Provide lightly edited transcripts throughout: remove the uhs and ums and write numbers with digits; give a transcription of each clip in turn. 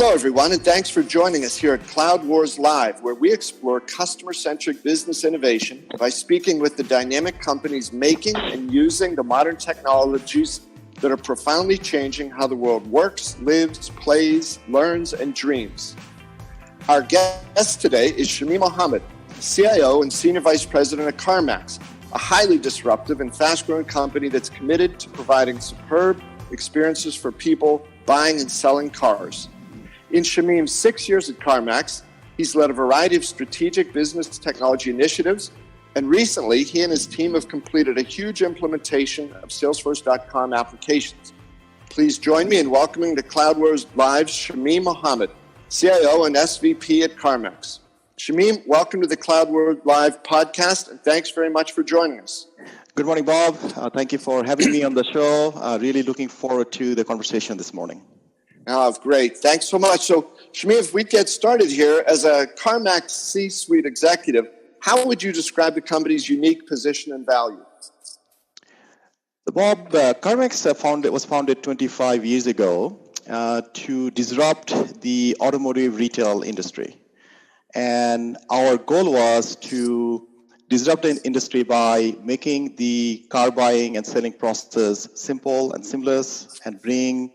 Hello, everyone, and thanks for joining us here at Cloud Wars Live, where we explore customer-centric business innovation by speaking with the dynamic companies making and using the modern technologies that are profoundly changing how the world works, lives, plays, learns, and dreams. Our guest today is Shamim Mohammad, CIO and Senior Vice President at CarMax, a highly disruptive and fast-growing company that's committed to providing superb experiences for people buying and selling cars. In Shamim's 6 years at CarMax, he's led a variety of strategic business technology initiatives, and recently he and his team have completed a huge implementation of Salesforce.com applications. Please join me in welcoming to Cloud Wars Live's Shamim Mohammad, CIO and SVP at CarMax. Shamim, welcome to the Cloud Wars Live podcast, and thanks very much for joining us. Good morning, Bob. Thank you for having me on the show. Really looking forward to the conversation this morning. Oh, great. Thanks so much. So, Shamim, if we get started here, as a CarMax C-suite executive, how would you describe the company's unique position and value? Bob, CarMax was founded 25 years ago to disrupt the automotive retail industry. And our goal was to disrupt the industry by making the car buying and selling process simple and seamless and bring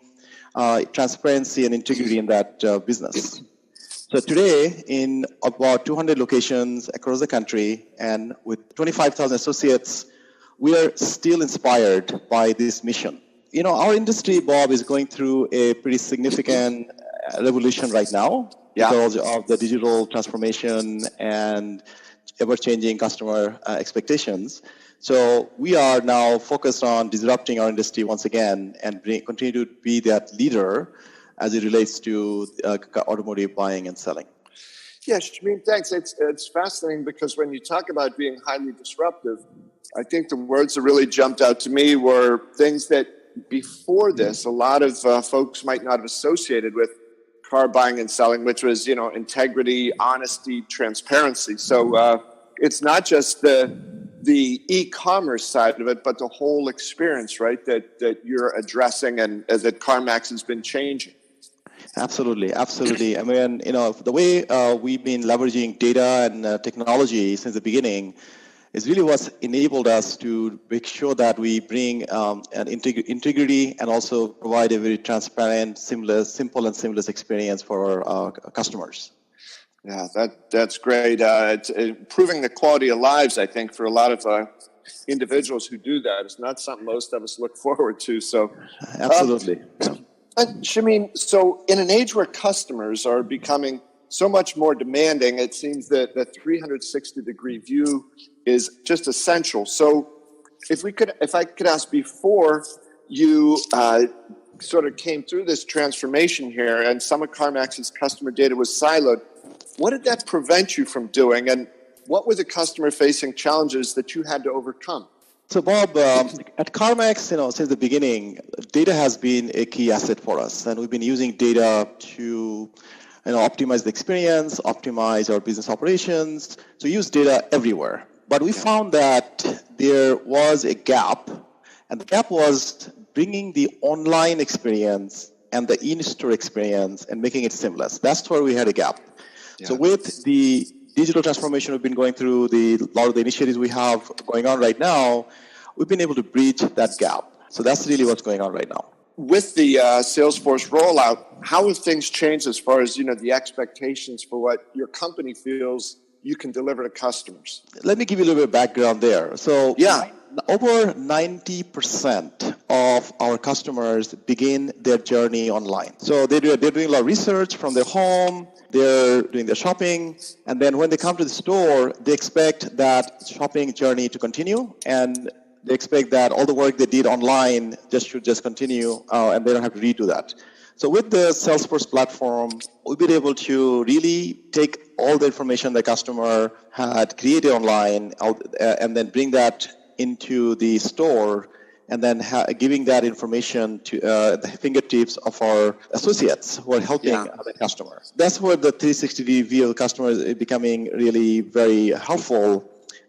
transparency and integrity in that business. So today, in about 200 locations across the country and with 25,000 associates, we are still inspired by this mission. You know, our industry, Bob, is going through a pretty significant revolution right now because of the digital transformation and ever-changing customer expectations. So we are now focused on disrupting our industry once again and continue to be that leader as it relates to automotive buying and selling. Yeah, Shamim, thanks. It's fascinating because when you talk about being highly disruptive, I think the words that really jumped out to me were things that before this, a lot of folks might not have associated with car buying and selling, which was, you know, integrity, honesty, transparency. So it's not just the e-commerce side of it, but the whole experience, right, that you're addressing and that CarMax has been changing. Absolutely. I mean, you know, the way we've been leveraging data and technology since the beginning is really what's enabled us to make sure that we bring an integrity and also provide a very transparent, simple and seamless experience for our customers. Yeah, that's great. It's improving the quality of lives, I think, for a lot of individuals who do that. It's not something most of us look forward to. So, absolutely. Shamim, so in an age where customers are becoming so much more demanding, it seems that the 360-degree view is just essential. So, if I could ask, before you sort of came through this transformation here, and some of CarMax's customer data was siloed, what did that prevent you from doing, and what were the customer-facing challenges that you had to overcome? So, Bob, at CarMax, you know, since the beginning, data has been a key asset for us, and we've been using data to, you know, optimize the experience, optimize our business operations. So, use data everywhere. But we found that there was a gap, and the gap was bringing the online experience and the in-store experience and making it seamless. That's where we had a gap. Yeah. So with the digital transformation we've been going through, a lot of the initiatives we have going on right now, we've been able to bridge that gap. So that's really what's going on right now. With the Salesforce rollout, how have things changed as far as, you know, the expectations for what your company feels you can deliver to customers? Let me give you a little bit of background there. So over 90% of our customers begin their journey online. So they're doing a lot of research from their home, they're doing their shopping, and then when they come to the store, they expect that shopping journey to continue, and they expect that all the work they did online should continue, and they don't have to redo that. So with the Salesforce platform, we've been able to really take all the information the customer had created online and then bring that into the store and then giving that information to the fingertips of our associates who are helping the customer. That's where the 360 view of the customer is becoming really very helpful,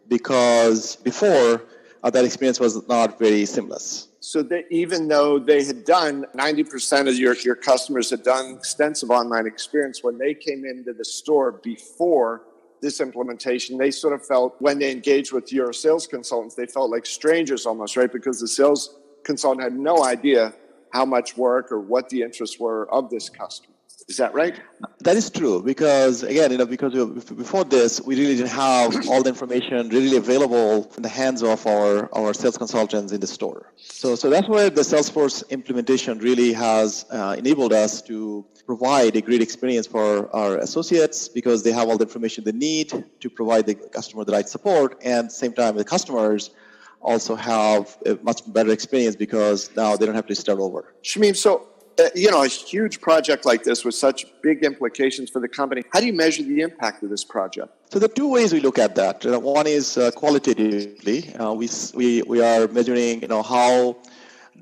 because before that experience was not very seamless. So that even though they had done 90% of your customers had done extensive online experience, when they came into the store before this implementation, they sort of felt, when they engaged with your sales consultants, they felt like strangers almost, right? Because the sales consultant had no idea how much work or what the interests were of this customer. Is that right? That is true, because again, before this, we really didn't have all the information really available in the hands of our sales consultants in the store. So that's where the Salesforce implementation really has enabled us to provide a great experience for our associates, because they have all the information they need to provide the customer the right support, and at the same time, the customers also have a much better experience because now they don't have to start over. Shamim, so a huge project like this with such big implications for the company, how do you measure the impact of this project? So there are two ways we look at that. One is qualitatively. We are measuring, how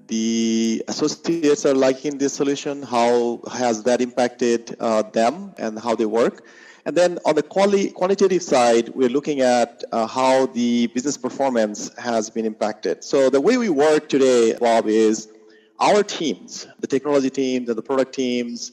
the associates are liking this solution, how has that impacted them and how they work. And then on the quantitative side, we're looking at how the business performance has been impacted. So the way we work today, Bob, is our teams, the technology teams and the product teams,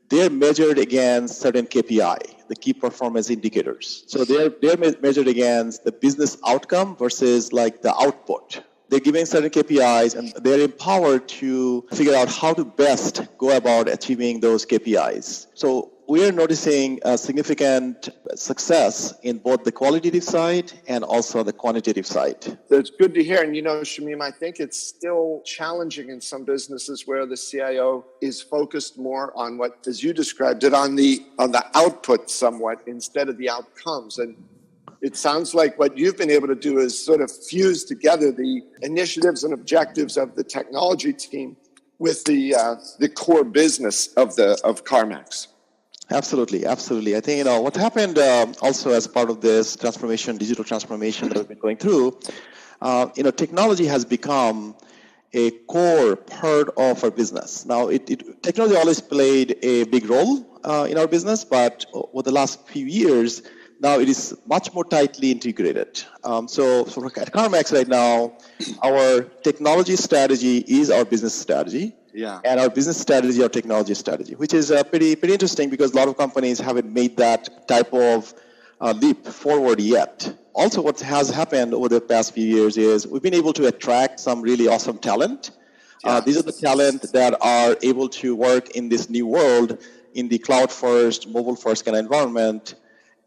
they're measured against certain KPI, the key performance indicators. So they're measured against the business outcome versus like the output. They're given certain KPIs and they're empowered to figure out how to best go about achieving those KPIs. So we are noticing a significant success in both the qualitative side and also the quantitative side. That's good to hear. And Shamim, I think it's still challenging in some businesses where the CIO is focused more on what, as you described it, on the output somewhat instead of the outcomes. And it sounds like what you've been able to do is sort of fuse together the initiatives and objectives of the technology team with the core business of CarMax. Absolutely. I think, what happened also as part of this transformation, digital transformation that we've been going through, technology has become a core part of our business. Now, technology always played a big role in our business, but over the last few years, now it is much more tightly integrated. So at CarMax right now, our technology strategy is our business strategy. Yeah. And our business strategy, our technology strategy, which is pretty interesting because a lot of companies haven't made that type of leap forward yet. Also, what has happened over the past few years is we've been able to attract some really awesome talent. Yeah. These are the talent that are able to work in this new world, in the cloud-first, mobile-first kind of environment,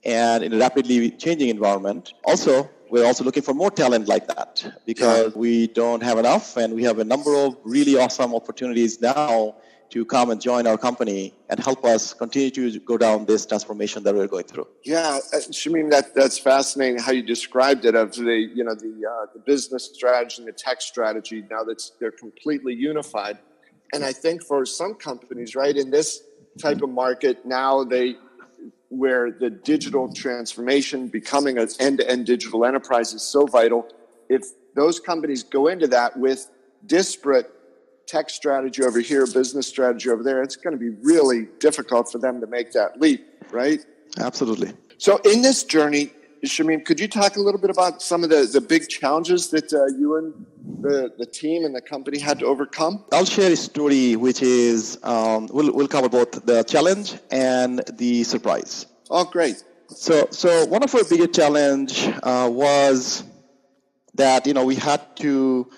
and in a rapidly changing environment. Also, we're also looking for more talent like that because we don't have enough, and we have a number of really awesome opportunities now to come and join our company and help us continue to go down this transformation that we're going through. Yeah, Shamim, that's fascinating how you described it, of the business strategy and the tech strategy. Now they're completely unified, and I think for some companies, right, in this type of market now, where the digital transformation, becoming an end-to-end digital enterprise is so vital. If those companies go into that with disparate tech strategy over here, business strategy over there, it's going to be really difficult for them to make that leap, right? Absolutely. So in this journey, Shamim, could you talk a little bit about some of the big challenges that you and the team and the company had to overcome? I'll share a story which is, we'll cover both the challenge and the surprise. Oh, great. So one of our biggest challenge was that, we had to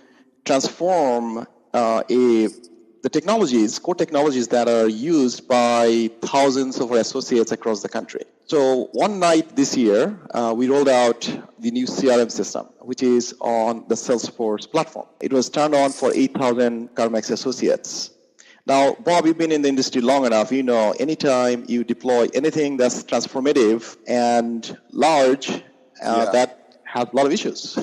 transform the technologies, core technologies that are used by thousands of our associates across the country. So one night this year, we rolled out the new CRM system, which is on the Salesforce platform. It was turned on for 8,000 CarMax associates. Now, Bob, you've been in the industry long enough. Anytime you deploy anything that's transformative and large, that has a lot of issues.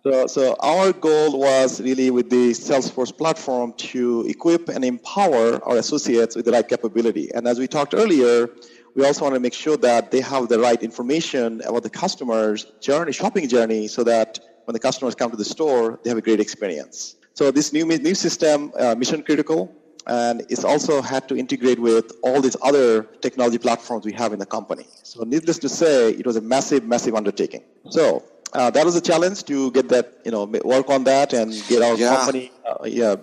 So our goal was really with the Salesforce platform to equip and empower our associates with the right capability. And as we talked earlier, we also want to make sure that they have the right information about the customer's shopping journey, so that when the customers come to the store, they have a great experience. So this new system, mission critical, and it's also had to integrate with all these other technology platforms we have in the company. So needless to say, it was a massive undertaking. So that was a challenge to get that, work on that and get our company,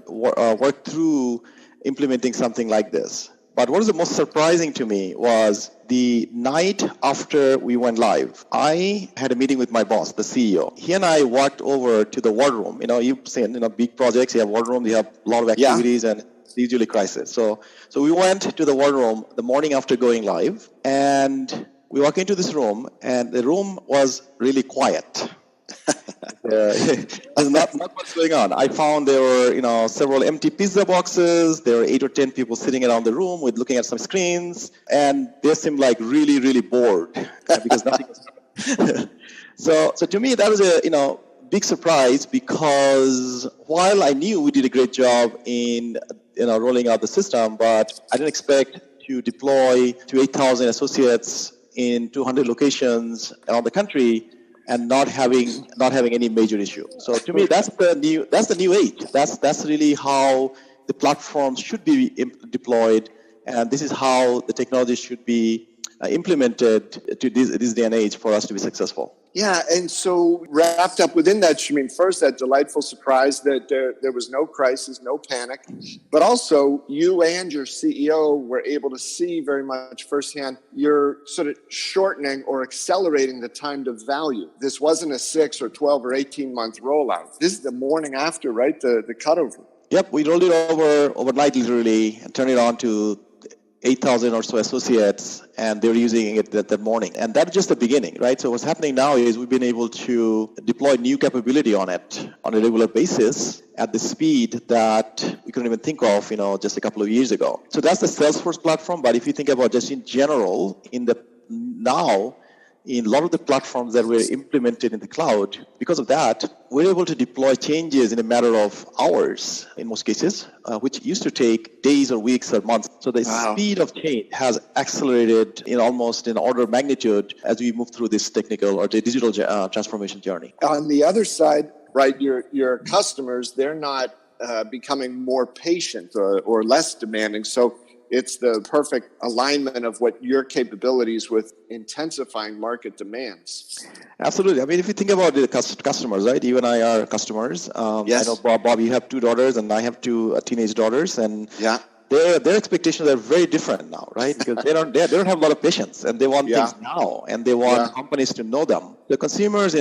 work through implementing something like this. But what was the most surprising to me was the night after we went live, I had a meeting with my boss, the CEO. He and I walked over to the war room. You've seen, big projects, you have war room, you have a lot of activities, and it's usually crisis. So we went to the war room the morning after going live, and we walk into this room, and the room was really quiet. There's not much going on. I found there were, several empty pizza boxes. There were 8 or 10 people sitting around the room with looking at some screens, and they seemed like really, really bored because nothing was happening. So to me, that was a big surprise, because while I knew we did a great job in rolling out the system, but I didn't expect to deploy to 8,000 associates in 200 locations around the country and not having any major issue. So to me, that's the new age. That's really how the platforms should be deployed, and this is how the technology should be implemented to this day and age for us to be successful. Yeah, and so wrapped up within that, Shamim, first that delightful surprise that there was no crisis, no panic, but also you and your CEO were able to see very much firsthand you're sort of shortening or accelerating the time to value. This wasn't a 6 or 12 or 18 month rollout. This is the morning after, right? The cutover. Yep, we rolled it overnight literally and turned it on to 8,000 or so associates, and they were using it that morning. And that's just the beginning, right? So what's happening now is we've been able to deploy new capability on it on a regular basis at the speed that we couldn't even think of, just a couple of years ago. So that's the Salesforce platform. But if you think about just in general, in a lot of the platforms that were implemented in the cloud, because of that, we're able to deploy changes in a matter of hours in most cases, which used to take days or weeks or months. So the speed of change has accelerated in almost an order of magnitude as we move through this technical or the digital transformation journey. On the other side, right, your customers, they're not becoming more patient or less demanding. So it's the perfect alignment of what your capabilities with intensifying market demands. Absolutely. I mean, if you think about the customers, right? You and I are customers. Yes. I know, Bob, you have 2 daughters, and I have 2 teenage daughters, and their expectations are very different now, right? Because they don't have a lot of patience, and they want things now, and they want companies to know them. The consumers,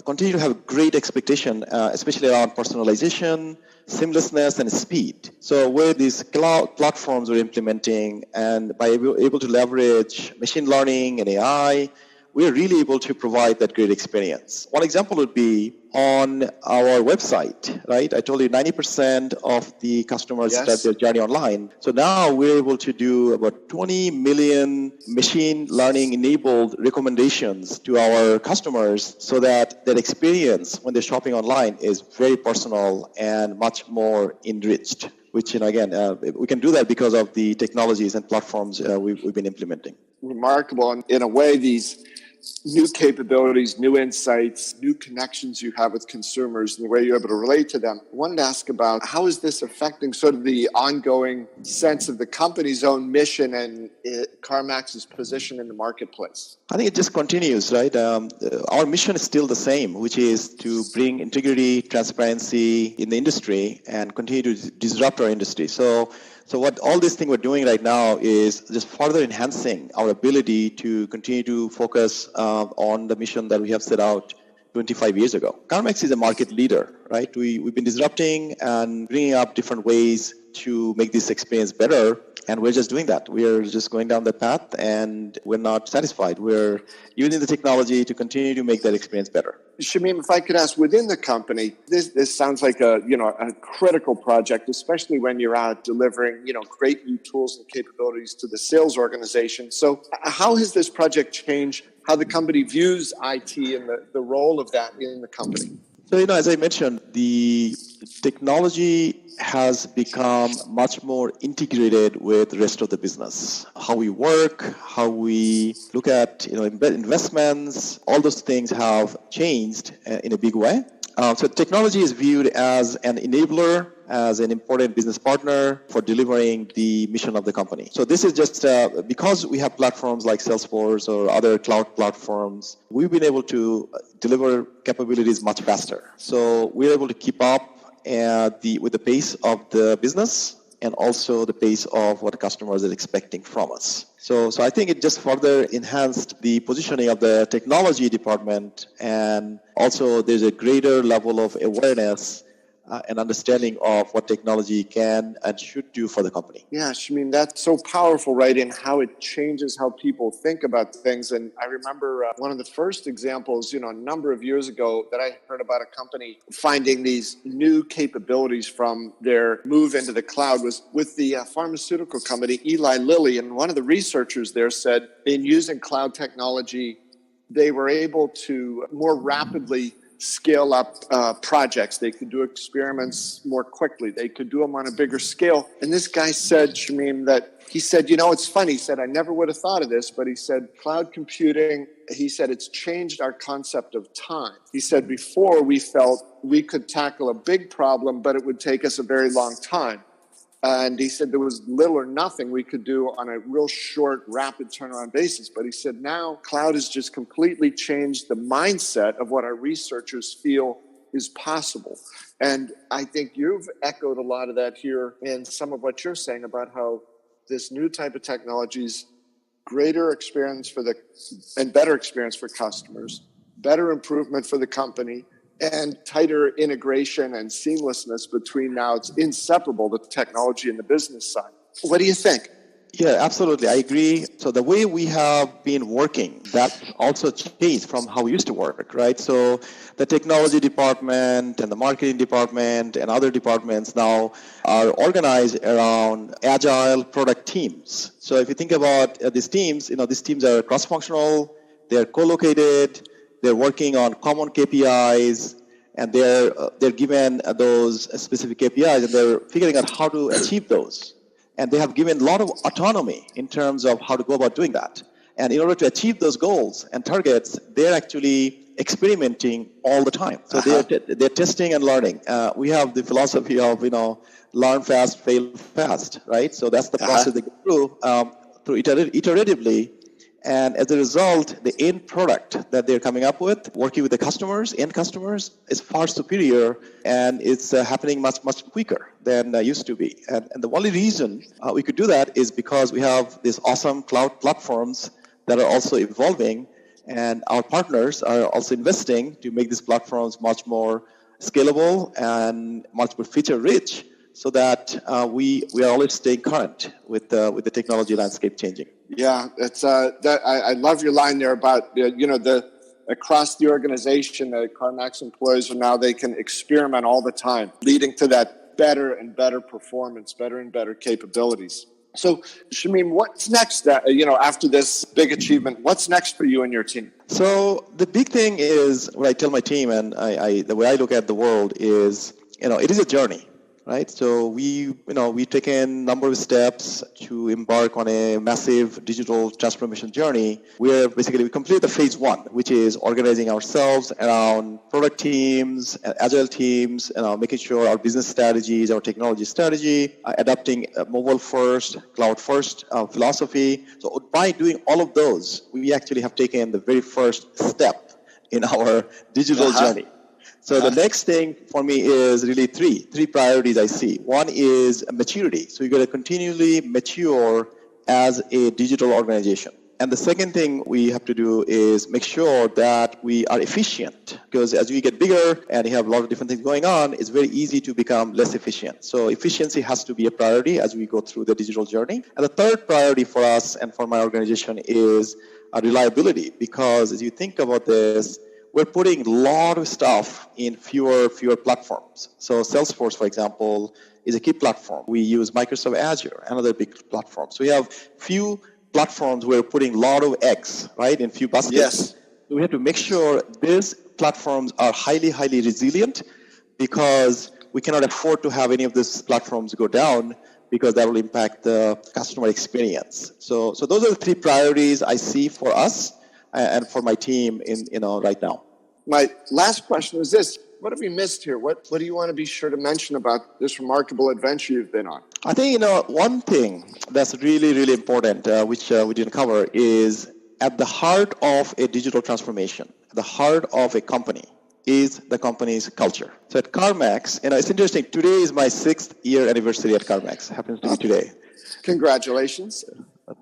continue to have great expectation, especially around personalization, seamlessness, and speed. So where these cloud platforms we're implementing, and by able to leverage machine learning and AI, we're really able to provide that great experience. One example would be on our website, right? I told you 90% of the customers start their journey online. So now we're able to do about 20 million machine learning enabled recommendations to our customers so that their experience when they're shopping online is very personal and much more enriched, which, again, we can do that because of the technologies and platforms we've been implementing. Remarkable. And in a way, these new capabilities, new insights, new connections you have with consumers and the way you're able to relate to them. I wanted to ask about how is this affecting sort of the ongoing sense of the company's own mission and CarMax's position in the marketplace? I think it just continues, right? Our mission is still the same, which is to bring integrity, transparency in the industry and continue to disrupt our industry. So what all this thing we're doing right now is just further enhancing our ability to continue to focus on the mission that we have set out 25 years ago. CarMax is a market leader, right? We've been disrupting and bringing up different ways to make this experience better, and we're just doing that. We're just going down that path, and we're not satisfied. We're using the technology to continue to make that experience better. Shamim, if I could ask, within the company, this sounds like a critical project, especially when you're out delivering, great new tools and capabilities to the sales organization. So how has this project changed how the company views IT and the role of that in the company? So, as I mentioned, the technology has become much more integrated with the rest of the business. How we work, how we look at investments, all those things have changed in a big way. So technology is viewed as an enabler, as an important business partner for delivering the mission of the company. So this is just because we have platforms like Salesforce or other cloud platforms, we've been able to deliver capabilities much faster. So we're able to keep up with the pace of the business and also the pace of what customers are expecting from us. So I think it just further enhanced the positioning of the technology department, and also there's a greater level of awareness and understanding of what technology can and should do for the company. Yeah, Shamim, that's so powerful, right, in how it changes how people think about things. And I remember one of the first examples, a number of years ago that I heard about a company finding these new capabilities from their move into the cloud was with the pharmaceutical company Eli Lilly. And one of the researchers there said in using cloud technology, they were able to more rapidly scale up projects. They could do experiments more quickly. They could do them on a bigger scale. And this guy said, Shamim, that he said, it's funny. He said, I never would have thought of this, but he said, cloud computing, he said, it's changed our concept of time. He said, before we felt we could tackle a big problem, but it would take us a very long time. And he said there was little or nothing we could do on a real short, rapid turnaround basis. But he said now cloud has just completely changed the mindset of what our researchers feel is possible. And I think you've echoed a lot of that here in some of what you're saying about how this new type of technologies, greater experience and better experience for customers, better improvement for the company, and tighter integration and seamlessness between now. It's inseparable, the technology and the business side. What do you think? Yeah, absolutely. I agree. So the way we have been working, that also changed from how we used to work, right? So the technology department and the marketing department and other departments now are organized around agile product teams. So if you think about these teams, these teams are cross-functional, they're co-located, they're working on common KPIs, and they're given those specific KPIs, and they're figuring out how to achieve those. And they have given a lot of autonomy in terms of how to go about doing that. And in order to achieve those goals and targets, they're actually experimenting all the time. So they're testing and learning. We have the philosophy of learn fast, fail fast, right? So that's the process they go through iteratively. And as a result, the end product that they're coming up with, working with the end customers, is far superior, and it's happening much, much quicker than used to be. And the only reason we could do that is because we have these awesome cloud platforms that are also evolving, and our partners are also investing to make these platforms much more scalable and much more feature-rich, so that we are always staying current with the technology landscape changing. Yeah, it's I love your line there about across the organization, the CarMax employees they can experiment all the time, leading to that better and better performance, better and better capabilities. So, Shamim, what's next? After this big achievement, what's next for you and your team? So the big thing is what I tell my team, and the way I look at the world is, it is a journey. Right, so we've taken a number of steps to embark on a massive digital transformation journey, where basically we complete the phase one, which is organizing ourselves around product teams, agile teams, making sure our business strategies, our technology strategy, adopting a mobile first, cloud first philosophy. So by doing all of those, we actually have taken the very first step in our digital journey. So the next thing for me is really three priorities I see. One is maturity. So you got to continually mature as a digital organization. And the second thing we have to do is make sure that we are efficient, because as we get bigger and you have a lot of different things going on, it's very easy to become less efficient. So efficiency has to be a priority as we go through the digital journey. And the third priority for us and for my organization is reliability, because as you think about this, we're putting a lot of stuff in fewer platforms. So Salesforce, for example, is a key platform. We use Microsoft Azure, another big platform. So we have few platforms where we're putting a lot of eggs, right, in few baskets. Yes. So we have to make sure these platforms are highly, highly resilient, because we cannot afford to have any of these platforms go down, because that will impact the customer experience. So those are the three priorities I see for us and for my team right now. My last question is this. What have we missed here? What do you want to be sure to mention about this remarkable adventure you've been on? I think, one thing that's really, really important, which we didn't cover, is at the heart of a digital transformation, the heart of a company is the company's culture. So at CarMax, it's interesting. Today is my 6th year anniversary at CarMax. Happens to be today. Congratulations.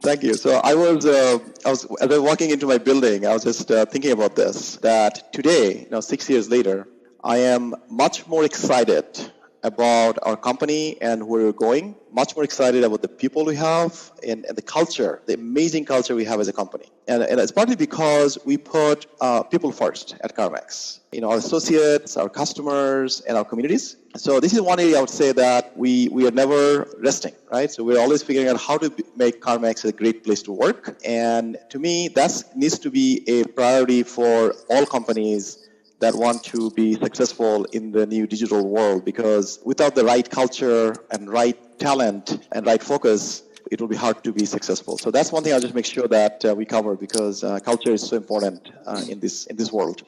Thank you. So I was as I was walking into my building, I was just thinking about this, that today, 6 years later, I am much more excited about our company and where we're going, much more excited about the people we have and the culture, the amazing culture we have as a company. And it's partly because we put people first at CarMax, our associates, our customers, and our communities. So this is one area I would say that we are never resting, right? So we're always figuring out how to make CarMax a great place to work. And to me, that needs to be a priority for all companies that want to be successful in the new digital world, because without the right culture and right talent and right focus, it will be hard to be successful. So that's one thing I'll just make sure that we cover, because culture is so important in this world.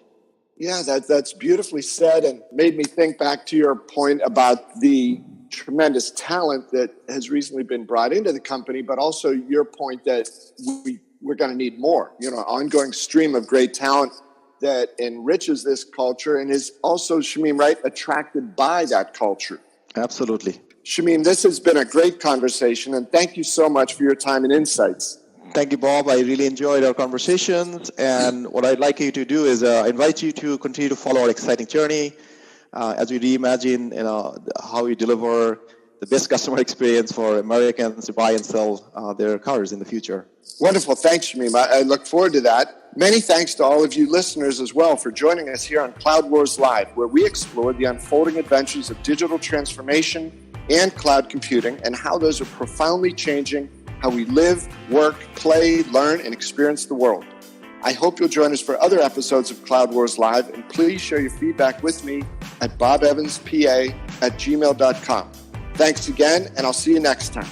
Yeah, that's beautifully said, and made me think back to your point about the tremendous talent that has recently been brought into the company, but also your point that we're going to need more, an ongoing stream of great talent that enriches this culture and is also, Shamim, right, attracted by that culture. Absolutely. Shamim, this has been a great conversation, and thank you so much for your time and insights. Thank you, Bob. I really enjoyed our conversations, and what I'd like you to do is invite you to continue to follow our exciting journey as we reimagine how we deliver the best customer experience for Americans to buy and sell their cars in the future. Wonderful. Thanks, Shamim. I look forward to that. Many thanks to all of you listeners as well for joining us here on Cloud Wars Live, where we explore the unfolding adventures of digital transformation and cloud computing and how those are profoundly changing how we live, work, play, learn, and experience the world. I hope you'll join us for other episodes of Cloud Wars Live, and please share your feedback with me at bobevanspa@gmail.com. Thanks again, and I'll see you next time.